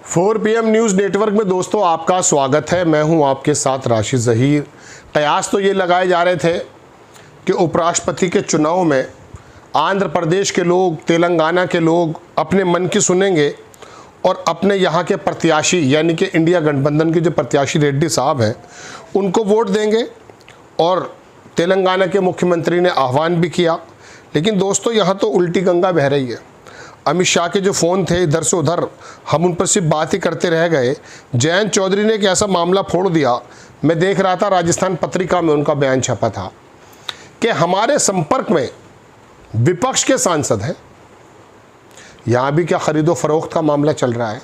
4 PM news network में दोस्तों आपका स्वागत है। मैं हूं आपके साथ राशिद ज़हीर। कयास तो ये लगाए जा रहे थे कि उपराष्ट्रपति के चुनाव में आंध्र प्रदेश के लोग, तेलंगाना के लोग अपने मन की सुनेंगे और अपने यहाँ के प्रत्याशी यानी कि इंडिया गठबंधन के जो प्रत्याशी रेड्डी साहब हैं उनको वोट देंगे। और तेलंगाना के मुख्यमंत्री ने आह्वान भी किया, लेकिन दोस्तों यहाँ तो उल्टी गंगा बह रही है। अमित शाह के जो फ़ोन थे इधर से उधर, हम उन पर सिर्फ बात ही करते रह गए। जयंत चौधरी ने एक ऐसा मामला फोड़ दिया। मैं देख रहा था राजस्थान पत्रिका में उनका बयान छपा था कि हमारे संपर्क में विपक्ष के सांसद हैं। यहाँ भी क्या खरीदो फरोख्त का मामला चल रहा है,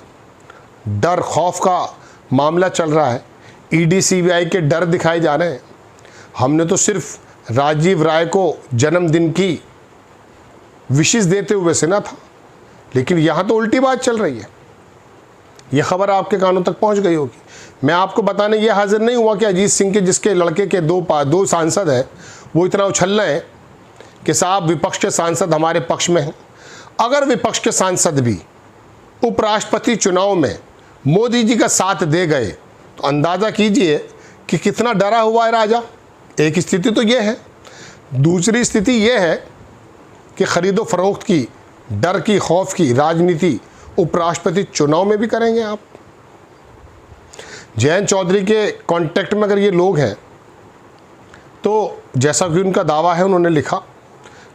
डर खौफ का मामला चल रहा है, ईडी सीबीआई के डर दिखाए जा रहे हैं। हमने तो सिर्फ राजीव राय को जन्मदिन की विशेष देते हुए सुना था, लेकिन यहाँ तो उल्टी बात चल रही है। यह खबर आपके कानों तक पहुँच गई होगी। मैं आपको बताने ये हाजिर नहीं हुआ कि अजीत सिंह के जिसके लड़के के दो सांसद हैं वो इतना उछल रहे हैं कि साहब विपक्ष के सांसद हमारे पक्ष में हैं। अगर विपक्ष के सांसद भी उपराष्ट्रपति चुनाव में मोदी जी का साथ दे गए तो अंदाज़ा कीजिए कि कितना डरा हुआ है राजा। एक स्थिति तो ये है, दूसरी स्थिति ये है कि खरीदो फरोख्त की, डर की, खौफ की राजनीति उपराष्ट्रपति चुनाव में भी करेंगे आप। जयंत चौधरी के कांटेक्ट में अगर ये लोग हैं तो जैसा कि उनका दावा है उन्होंने लिखा,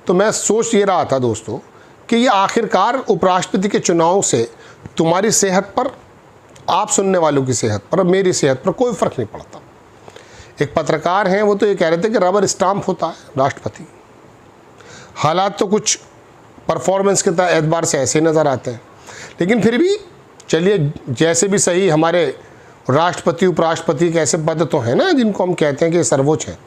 तो मैं सोच ये रहा था दोस्तों कि ये आखिरकार उपराष्ट्रपति के चुनाव से तुम्हारी सेहत पर, आप सुनने वालों की सेहत पर और मेरी सेहत पर कोई फ़र्क नहीं पड़ता। एक पत्रकार हैं, वो तो ये कह रहे थे कि रबर स्टाम्प होता है राष्ट्रपति। हालात तो कुछ परफॉर्मेंस के एतबार से ऐसे नज़र आते हैं, लेकिन फिर भी चलिए जैसे भी सही, हमारे राष्ट्रपति उपराष्ट्रपति के ऐसे पद तो हैं ना जिनको हम कहते हैं कि सर्वोच्च हैं।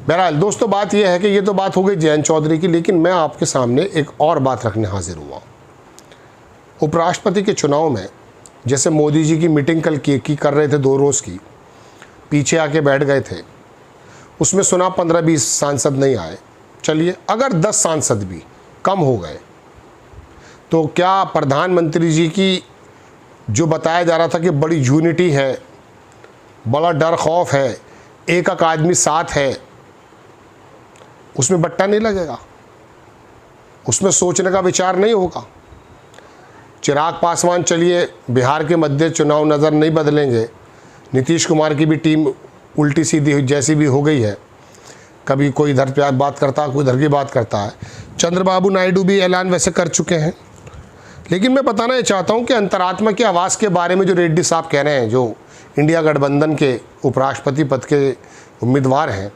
बहरहाल दोस्तों बात यह है कि ये तो बात हो गई जयंत चौधरी की, लेकिन मैं आपके सामने एक और बात रखने हाजिर हुआ। उपराष्ट्रपति के चुनाव में जैसे मोदी जी की मीटिंग कल की कर रहे थे 2 रोज़ की, पीछे आके बैठ गए थे, उसमें सुना 15-20 सांसद नहीं आए। चलिए अगर 10 सांसद भी कम हो गए तो क्या प्रधानमंत्री जी की जो बताया जा रहा था कि बड़ी यूनिटी है, बड़ा डर खौफ है, एक आदमी साथ है, उसमें बट्टा नहीं लगेगा, उसमें सोचने का विचार नहीं होगा। चिराग पासवान चलिए बिहार के मध्य चुनाव नज़र नहीं बदलेंगे, नीतीश कुमार की भी टीम उल्टी सीधी जैसी भी हो गई है, कभी कोई इधर पे बात करता है, कोई इधर की बात करता है। चंद्रबाबू नायडू भी ऐलान वैसे कर चुके हैं, लेकिन मैं बताना ये चाहता हूँ कि अंतरात्मा की आवाज़ के बारे में जो रेड्डी साहब कह रहे हैं, जो इंडिया गठबंधन के उपराष्ट्रपति पद के उम्मीदवार हैं,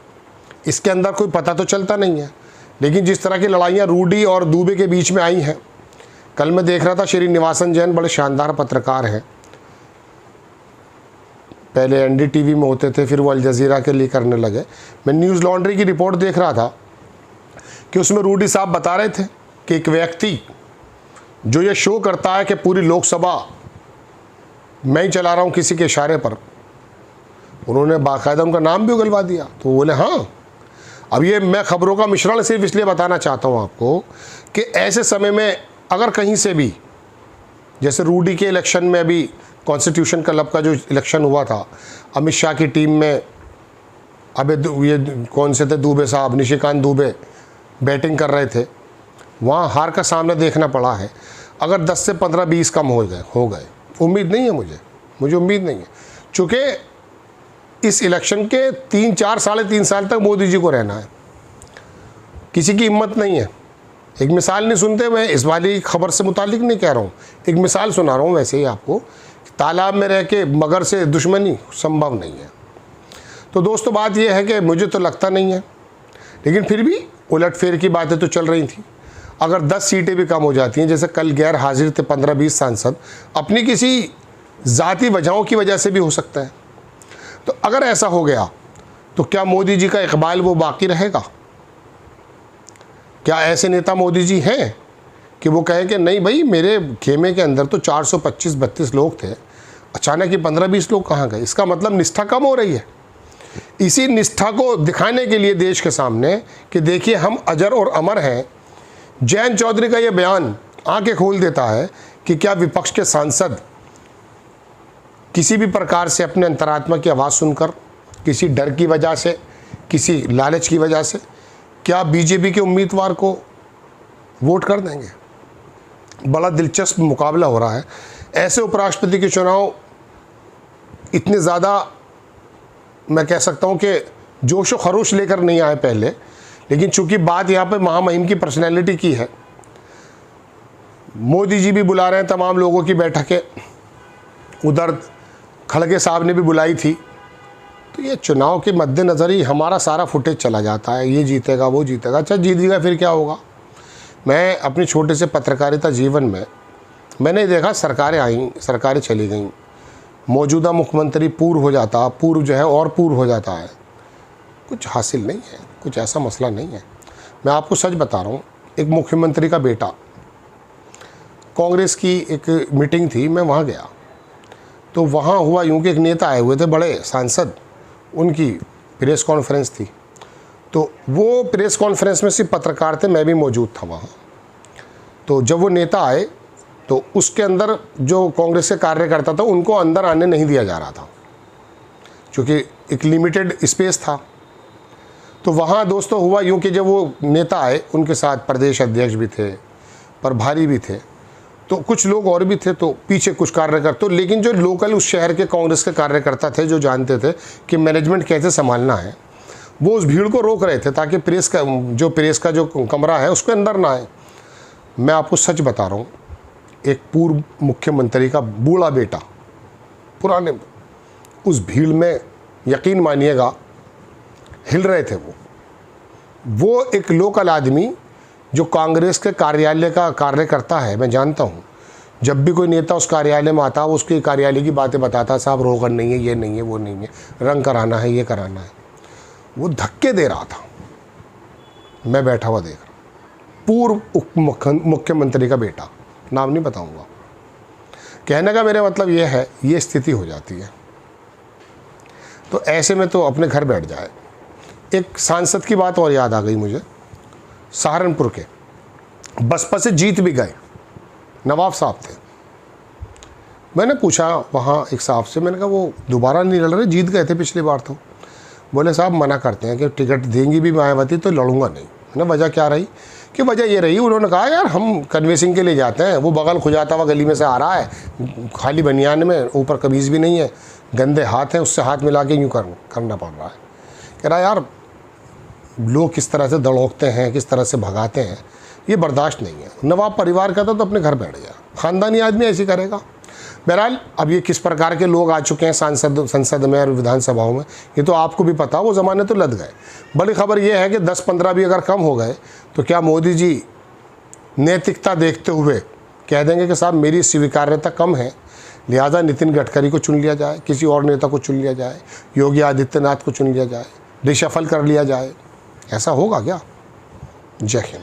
इसके अंदर कोई पता तो चलता नहीं है। लेकिन जिस तरह की लड़ाइयाँ रूडी और दूबे के बीच में आई हैं, कल मैं देख रहा था श्रीनिवासन जैन बड़े शानदार पत्रकार हैं, पहले NDTV में होते थे, फिर वो अल जज़ीरा के लिए करने लगे। मैं न्यूज़ लॉन्ड्री की रिपोर्ट देख रहा था कि उसमें रूडी साहब बता रहे थे कि एक व्यक्ति जो ये शो करता है कि पूरी लोकसभा मैं ही चला रहा हूँ किसी के इशारे पर, उन्होंने बाकायदा उनका नाम भी उगलवा दिया। तो बोले हाँ। अब ये मैं खबरों का मिश्रण सिर्फ इसलिए बताना चाहता हूँ आपको कि ऐसे समय में अगर कहीं से भी, जैसे रूडी के इलेक्शन में अभी कॉन्स्टिट्यूशन क्लब का जो इलेक्शन हुआ था, अमित शाह की टीम में अबे ये कौन से थे, दुबे साहब, निशिकांत दुबे बैटिंग कर रहे थे, वहाँ हार का सामना देखना पड़ा है। अगर 10 से 15-20 कम हो गए, उम्मीद नहीं है मुझे उम्मीद नहीं है, चूँकि इस इलेक्शन के 3-4 साढ़े 3 साल तक मोदी जी को रहना है, किसी की हिम्मत नहीं है। एक मिसाल नहीं सुनते, मैं इस वाली खबर से मुतालिक नहीं कह रहा हूँ, एक मिसाल सुना रहा हूँ वैसे ही आपको। तालाब में रह के मगर से दुश्मनी संभव नहीं है। तो दोस्तों बात यह है कि मुझे तो लगता नहीं है, लेकिन फिर भी उलटफेर की बातें तो चल रही थी। अगर 10 सीटें भी कम हो जाती हैं, जैसे कल गैर हाजिर थे 15-20 सांसद, अपनी किसी ज़ाती वजहों की वजह से भी हो सकता है। तो अगर ऐसा हो गया तो क्या मोदी जी का इकबाल वो बाकी रहेगा? क्या ऐसे नेता मोदी जी हैं कि वो कहें कि नहीं भाई, मेरे खेमे के अंदर तो 425-32 लोग थे, अचानक ये 15-20 लोग कहाँ गए? इसका मतलब निष्ठा कम हो रही है। इसी निष्ठा को दिखाने के लिए देश के सामने कि देखिए हम अजर और अमर हैं, जयंत चौधरी का ये बयान आंखें खोल देता है कि क्या विपक्ष के सांसद किसी भी प्रकार से अपने अंतरात्मा की आवाज़ सुनकर, किसी डर की वजह से, किसी लालच की वजह से क्या बीजेपी के उम्मीदवार को वोट कर देंगे? बड़ा दिलचस्प मुकाबला हो रहा है। ऐसे उपराष्ट्रपति के चुनाव इतने ज़्यादा, मैं कह सकता हूँ कि जोश व खरोश लेकर नहीं आए पहले, लेकिन चूंकि बात यहाँ पे महामहिम की पर्सनैलिटी की है, मोदी जी भी बुला रहे हैं तमाम लोगों की बैठकें, उधर खड़गे साहब ने भी बुलाई थी, तो ये चुनाव के मद्देनज़र ही हमारा सारा फुटेज चला जाता है, ये जीतेगा वो जीतेगा। अच्छा जीत गया फिर क्या होगा? मैं अपने छोटे से पत्रकारिता जीवन में मैंने देखा सरकारें आई, सरकारें चली गईं, मौजूदा मुख्यमंत्री पूर्व हो जाता, पूर्व जो है और पूर्व हो जाता है, कुछ हासिल नहीं है, कुछ ऐसा मसला नहीं है। मैं आपको सच बता रहा हूँ, एक मुख्यमंत्री का बेटा, कांग्रेस की एक मीटिंग थी, मैं वहाँ गया तो वहाँ हुआ यूँ कि एक नेता आए हुए थे, बड़े सांसद, उनकी प्रेस कॉन्फ्रेंस थी। तो वो प्रेस कॉन्फ्रेंस में सिर्फ पत्रकार थे, मैं भी मौजूद था वहाँ। तो जब वो नेता आए तो उसके अंदर जो कांग्रेस के कार्यकर्ता था उनको अंदर आने नहीं दिया जा रहा था, क्योंकि एक लिमिटेड स्पेस था। तो वहाँ दोस्तों हुआ यूँ कि जब वो नेता आए, उनके साथ प्रदेश अध्यक्ष भी थे, प्रभारी भी थे, तो कुछ लोग और भी थे, तो पीछे कुछ कार्यकर्ता, तो लेकिन जो लोकल उस शहर के कांग्रेस के कार्यकर्ता थे जो जानते थे कि मैनेजमेंट कैसे संभालना है, वो उस भीड़ को रोक रहे थे ताकि प्रेस का जो कमरा है उसके अंदर ना आए। मैं आपको सच बता रहा हूँ, एक पूर्व मुख्यमंत्री का बूढ़ा बेटा, पुराने, उस भीड़ में यकीन मानिएगा हिल रहे थे। वो एक लोकल आदमी जो कांग्रेस के कार्यालय का कार्य करता है, मैं जानता हूँ, जब भी कोई नेता उस कार्यालय में आता, वो उसके कार्यालय की बातें बताता, साहब रोगन नहीं है, ये नहीं है, वो नहीं है, रंग कराना है, ये कराना है। वो धक्के दे रहा था, मैं बैठा हुआ देख रहा। पूर्व उप मुख्यमंत्री का बेटा, नाम नहीं बताऊंगा। कहने का मेरा मतलब ये है, ये स्थिति हो जाती है। तो ऐसे में तो अपने घर बैठ जाए। एक सांसद की बात और याद आ गई मुझे, सहारनपुर के, बसपा से जीत भी गए, नवाब साहब थे। मैंने पूछा वहाँ एक साहब से, मैंने कहा वो दोबारा नहीं लड़ रहे, जीत गए थे पिछली बार तो। बोले साहब मना करते हैं कि टिकट देंगी भी मायावती तो लड़ूंगा नहीं। मैंने वजह क्या रही? कि वजह ये रही, उन्होंने कहा यार हम कन्वेंसिंग के लिए जाते हैं, वो बगल खुजाता हुआ गली में से आ रहा है, खाली बनियान में, ऊपर कमीज़ भी नहीं है, गंदे हाथ हैं, उससे हाथ मिला के यूँ करना पड़ रहा है। कह रहा यार लोग किस तरह से दौड़ते हैं, किस तरह से भगाते हैं, ये बर्दाश्त नहीं है। नवाब परिवार का था तो अपने घर बैठ गया, ख़ानदानी आदमी ऐसे करेगा। बहरहाल अब ये किस प्रकार के लोग आ चुके हैं संसद में और विधानसभाओं में, ये तो आपको भी पता, वो ज़माने तो लद गए। बड़ी खबर ये है कि 10-15 भी अगर कम हो गए तो क्या मोदी जी नैतिकता देखते हुए कह देंगे कि साहब मेरी स्वीकार्यता कम है, लिहाजा नितिन गडकरी को चुन लिया जाए, किसी और नेता को चुन लिया जाए, योगी आदित्यनाथ को चुन लिया जाए, रिशफल कर लिया जाए? ऐसा होगा क्या? जय हिंद।